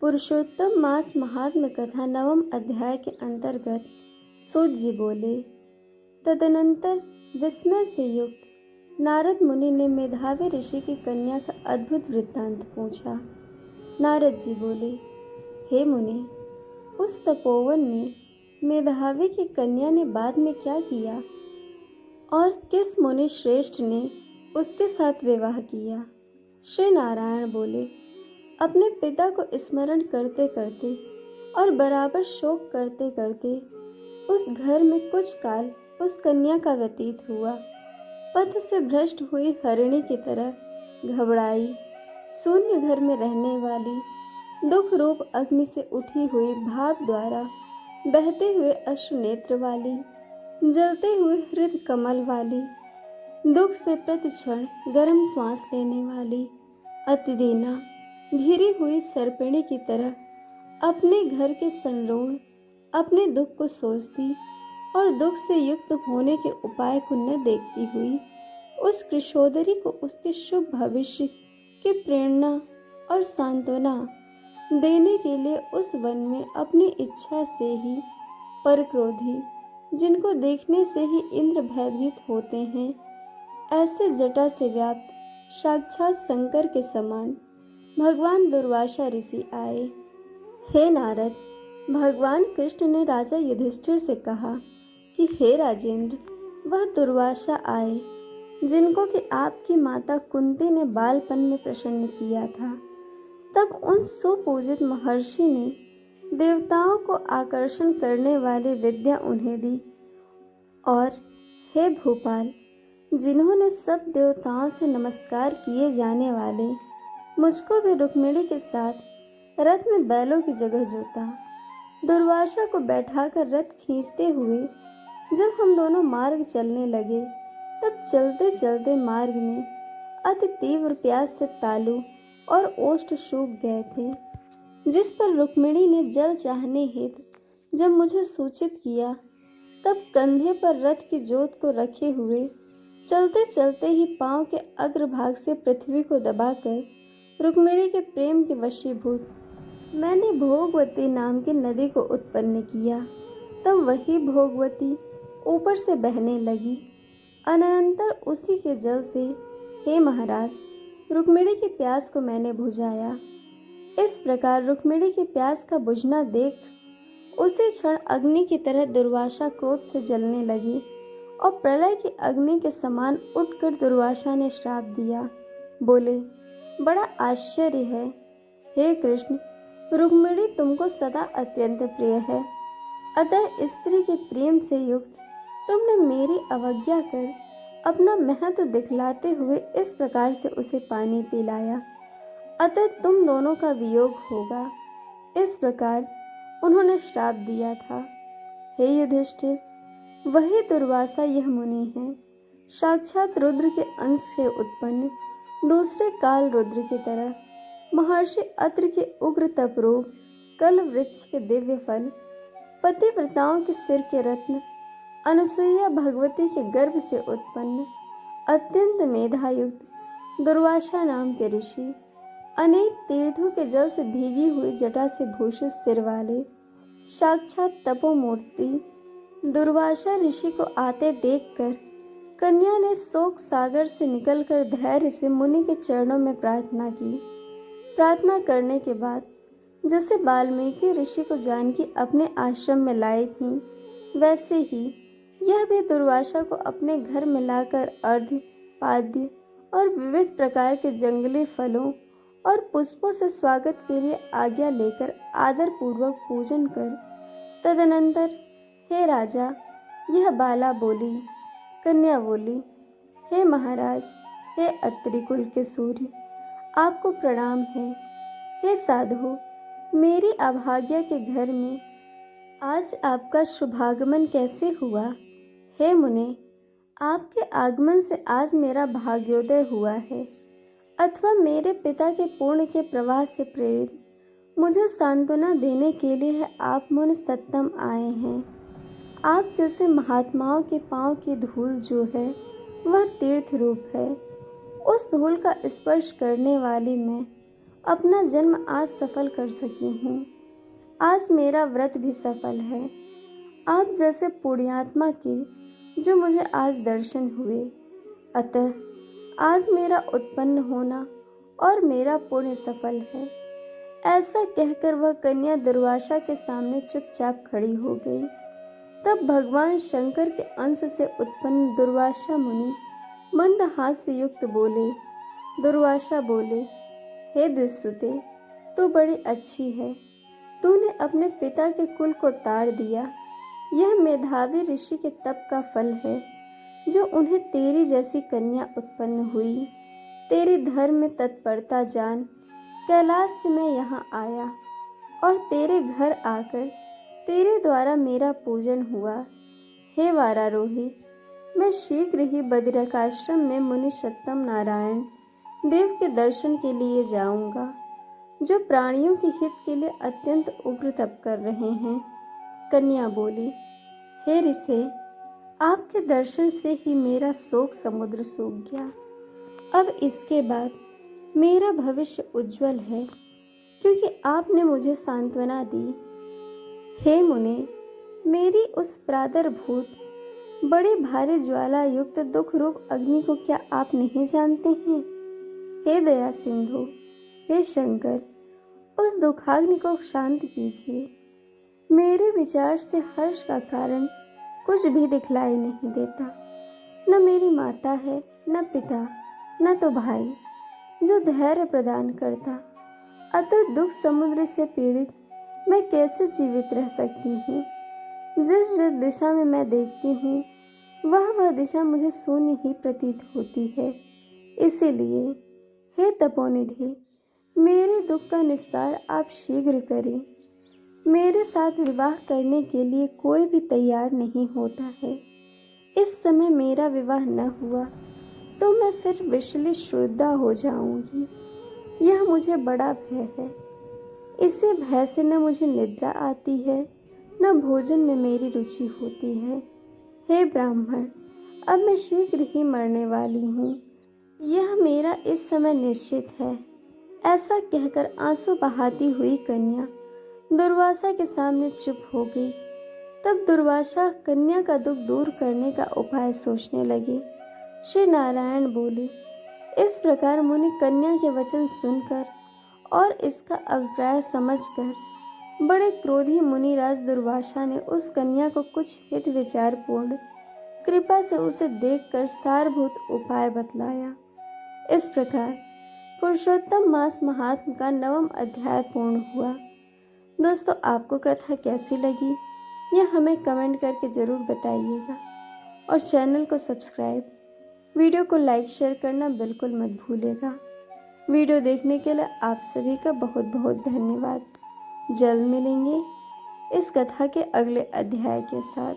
पुरुषोत्तम मास महात्म कथा नवम अध्याय के अंतर्गत सूत जी बोले। तदनंतर विस्मय से युक्त नारद मुनि ने मेधावी ऋषि की कन्या का अद्भुत वृत्तांत पूछा। नारद जी बोले, हे मुनि, उस तपोवन में मेधावी की कन्या ने बाद में क्या किया और किस मुनि श्रेष्ठ ने उसके साथ विवाह किया? श्री नारायण बोले, अपने पिता को स्मरण करते करते और बराबर शोक करते करते उस घर में कुछ काल उस कन्या का व्यतीत हुआ। पथ से भ्रष्ट हुई हरिणी की तरह घबराई, शून्य घर में रहने वाली, दुख रूप अग्नि से उठी हुई भाप द्वारा बहते हुए अश्रु नेत्र वाली, जलते हुए हृदय कमल वाली, दुख से प्रतिक्षण गर्म श्वास लेने वाली, अतिदीना घिरी हुई सर्पिणी की तरह अपने घर के संरूण अपने दुख को सोचती और दुख से युक्त होने के उपाय को न देखती हुई उस कृशोदरी को उसके शुभ भविष्य की प्रेरणा और सांत्वना देने के लिए उस वन में अपनी इच्छा से ही परक्रोधी, जिनको देखने से ही इंद्र भयभीत होते हैं, ऐसे जटा से व्याप्त साक्षात शंकर के समान भगवान दुर्वासा ऋषि आए। हे नारद, भगवान कृष्ण ने राजा युधिष्ठिर से कहा कि हे राजेंद्र, वह दुर्वासा आए जिनको कि आपकी माता कुंती ने बालपन में प्रसन्न किया था। तब उन सुपूजित महर्षि ने देवताओं को आकर्षण करने वाली विद्या उन्हें दी। और हे भूपाल, जिन्होंने सब देवताओं से नमस्कार किए जाने वाले मुझको भी रुक्मिणी के साथ रथ में बैलों की जगह जोता। दुर्वासा को बैठाकर रथ खींचते हुए जब हम दोनों मार्ग चलने लगे, तब चलते चलते मार्ग में अति तीव्र प्यास से तालु और ओष्ठ सूख गए थे, जिस पर रुक्मिणी ने जल चाहने हेतु जब मुझे सूचित किया, तब कंधे पर रथ की जोत को रखे हुए चलते चलते ही पांव के अग्रभाग से पृथ्वी को दबाकर रुक्मिणी के प्रेम के वशीभूत मैंने भोगवती नाम की नदी को उत्पन्न किया। तब वही भोगवती ऊपर से बहने लगी। अनंतर उसी के जल से, हे महाराज, रुक्मिणी की प्यास को मैंने बुझाया। इस प्रकार रुक्मिणी की प्यास का बुझना देख उसी क्षण अग्नि की तरह दुर्वासा क्रोध से जलने लगी और प्रलय की अग्नि के समान उठकर दुर्वासा ने श्राप दिया। बोले, बड़ा आश्चर्य है, हे कृष्ण, रुक्मिणी तुमको सदा अत्यंत प्रिय है, अतः स्त्री के प्रेम से युक्त तुमने मेरी अवज्ञा कर अपना महत्व दिखलाते हुए इस प्रकार से उसे पानी पिलाया, अतः तुम दोनों का वियोग होगा। इस प्रकार उन्होंने श्राप दिया था। हे युधिष्ठिर, वही दुर्वासा यह मुनि है, साक्षात रुद्र के अंश से उत्पन्न, दूसरे काल रुद्र की तरह, महर्षि अत्रि के उग्र तपरूप, कल वृक्ष के दिव्य फल, पतिव्रताओं के सिर के रत्न, अनुसुईया भगवती के गर्भ से उत्पन्न, अत्यंत मेधायुक्त दुर्वासा नाम के ऋषि, अनेक तीर्थों के जल से भीगी हुई जटा से भूषित सिर वाले, साक्षात तपोमूर्ति दुर्वासा ऋषि को आते देखकर कन्या ने शोक सागर से निकलकर धैर्य से मुनि के चरणों में प्रार्थना की। प्रार्थना करने के बाद जैसे वाल्मीकि ऋषि को जानकी अपने आश्रम में लाई थी, वैसे ही यह भी दुर्वासा को अपने घर में लाकर अर्घ्य, पाद्य और विविध प्रकार के जंगली फलों और पुष्पों से स्वागत के लिए आज्ञा लेकर आदर पूर्वक पूजन कर, तदनंतर, हे राजा, यह बाला बोली। कन्या बोली, हे महाराज, हे अत्रि कुल के सूर्य, आपको प्रणाम है। हे साधु, मेरी अभाग्या के घर में आज आपका शुभागमन कैसे हुआ? हे मुने, आपके आगमन से आज मेरा भाग्योदय हुआ है, अथवा मेरे पिता के पुण्य के प्रवाह से प्रेरित मुझे सांत्वना देने के लिए आप मुनि सत्तम आए हैं। आप जैसे महात्माओं के पांव की धूल जो है वह तीर्थ रूप है, उस धूल का स्पर्श करने वाली मैं अपना जन्म आज सफल कर सकी हूँ। आज मेरा व्रत भी सफल है। आप जैसे पुण्यात्मा के जो मुझे आज दर्शन हुए, अतः आज मेरा उत्पन्न होना और मेरा पुण्य सफल है। ऐसा कहकर वह कन्या दुर्वासा के सामने चुपचाप खड़ी हो गई। तब भगवान शंकर के अंश से उत्पन्न दुर्वासा मुनि मंद हास्य युक्त बोले। दुर्वासा बोले, हे दुष्सुते, तू बड़ी अच्छी है। तूने अपने पिता के कुल को ताड़ दिया। यह मेधावी ऋषि के तप का फल है जो उन्हें तेरी जैसी कन्या उत्पन्न हुई। तेरी धर्म में तत्परता जान कैलाश से मैं यहाँ आया और तेरे घर आकर तेरे द्वारा मेरा पूजन हुआ। हे वारारोही, मैं शीघ्र ही बद्रिकाश्रम में मुनि सत्तम नारायण देव के दर्शन के लिए जाऊंगा, जो प्राणियों के हित के लिए अत्यंत उग्र तप कर रहे हैं। कन्या बोली, हे ऋषि, आपके दर्शन से ही मेरा शोक समुद्र सूख गया। अब इसके बाद मेरा भविष्य उज्जवल है, क्योंकि आपने मुझे सांत्वना दी। हे मुने, मेरी उस प्रादुर्भूत बड़े भारी ज्वाला युक्त दुख रूप अग्नि को क्या आप नहीं जानते हैं? हे दया सिंधु, हे शंकर, उस दुखाग्नि को शांत कीजिए। मेरे विचार से हर्ष का कारण कुछ भी दिखलाई नहीं देता। न मेरी माता है, न पिता, न तो भाई जो धैर्य प्रदान करता। अतः दुख समुद्र से पीड़ित मैं कैसे जीवित रह सकती हूँ? जिस जिस दिशा में मैं देखती हूँ वह दिशा मुझे शून्य ही प्रतीत होती है। इसीलिए हे तपोनिधि, मेरे दुख का निस्तार आप शीघ्र करें। मेरे साथ विवाह करने के लिए कोई भी तैयार नहीं होता है। इस समय मेरा विवाह न हुआ तो मैं फिर विचलित श्रद्धा हो जाऊंगी। यह मुझे बड़ा भय है। इसी भय से न मुझे निद्रा आती है, न भोजन में मेरी रुचि होती है। हे ब्राह्मण, अब मैं शीघ्र ही मरने वाली हूँ। यह मेरा इस समय निश्चित है। ऐसा कहकर आंसू बहाती हुई कन्या दुर्वासा के सामने चुप हो गई। तब दुर्वासा कन्या का दुख दूर करने का उपाय सोचने लगे। श्री नारायण बोले, इस प्रकार मुनि कन्या के वचन सुनकर और इसका अभिप्राय समझकर बड़े क्रोधी मुनिराज दुर्वासा ने उस कन्या को कुछ हित विचार पूर्ण कृपा से उसे देखकर सारभूत उपाय बतलाया। इस प्रकार पुरुषोत्तम मास महात्म का 9वां अध्याय पूर्ण हुआ। दोस्तों, आपको कथा कैसी लगी यह हमें कमेंट करके ज़रूर बताइएगा और चैनल को सब्सक्राइब, वीडियो को लाइक शेयर करना बिल्कुल मत भूलिएगा। वीडियो देखने के लिए आप सभी का बहुत बहुत धन्यवाद। जल्द मिलेंगे इस कथा के अगले अध्याय के साथ।